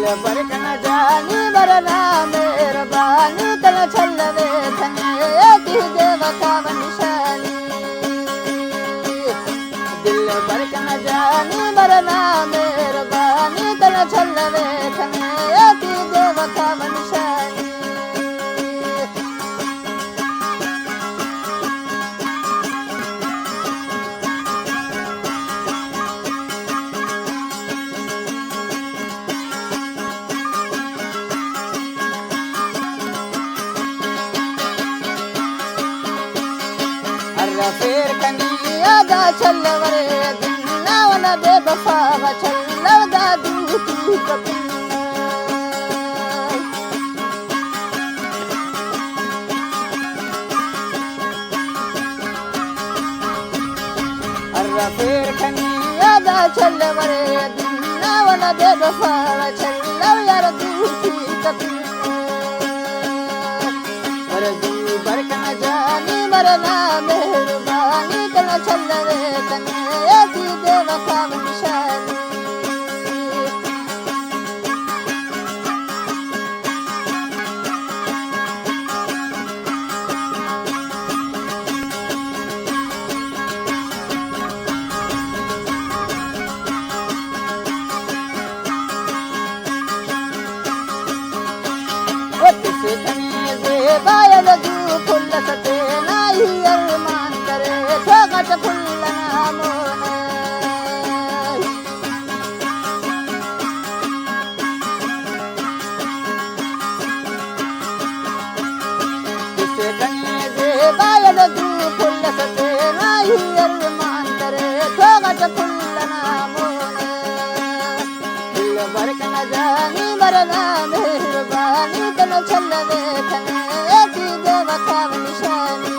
दिल पर कन जानी मरना मेहरबानी तन छलवे थने ती देव का निशानी दिल पर कन जानी मरना मेहरबानी तन छलवे थने ती देव का निशानी फिर कनिया दा चलवरे दिन्ना वना दे बफावा चलवदा दूती कपिन्ना अर्रा फिर कनिया दा चलवरे दिन्ना वना दे बफावा चलवदा दूती कपिन्ना अरे दू बरकन जानी मरना मेहरबानी तन छलवे तने ती देव का निशानी से तने दे बायल दू फुल सते नाही अरमान करे ठोकट फुल नामोने से तने दे बायल दू फुल सते नाही अरमान करे ठोकट फुल नामोने दिल भर कन जानी मरना मेहरबानी तन छलवे थने ती देव का निशानी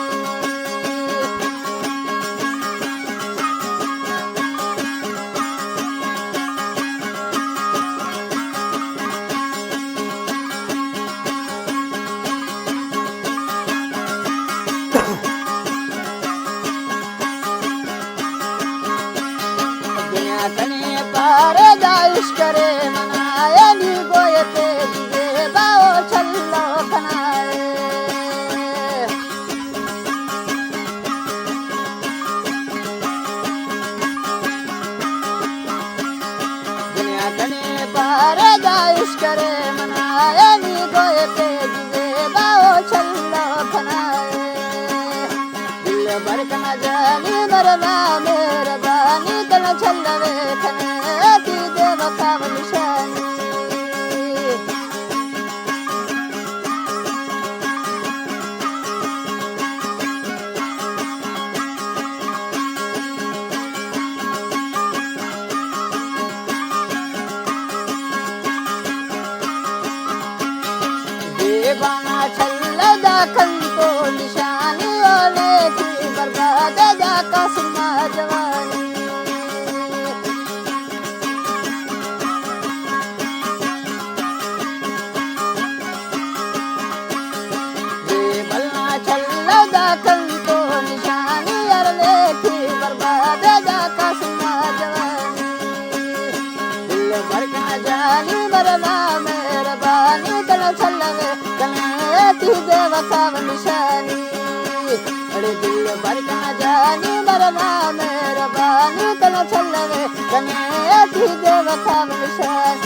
दुनिया तने पार जाइश करे मनाए नी गोयते दिए बाओ छल्लो खनाए दुनिया तने पार जाइश करे मनाए नी गोयते दिए बाओ छल्लो खनाए दिल भर कन जानी मरना मेहरबानी तन छलवे थने ती देव का निशानी देवाना छल्लदा कंतो निशानी ओले की बर्बाद जाका सुमा जवानी देवलना छल्लदा कंतो निशानी अरले की बर्बाद जाका सुमा जवानी दिल भर कन जानी मरना मेहरबानी तन छलवे तने ती देव का निशानी अरे दिल भर कन जानी मरना मेहरबानी तन छलवे तने ती देव का निशानी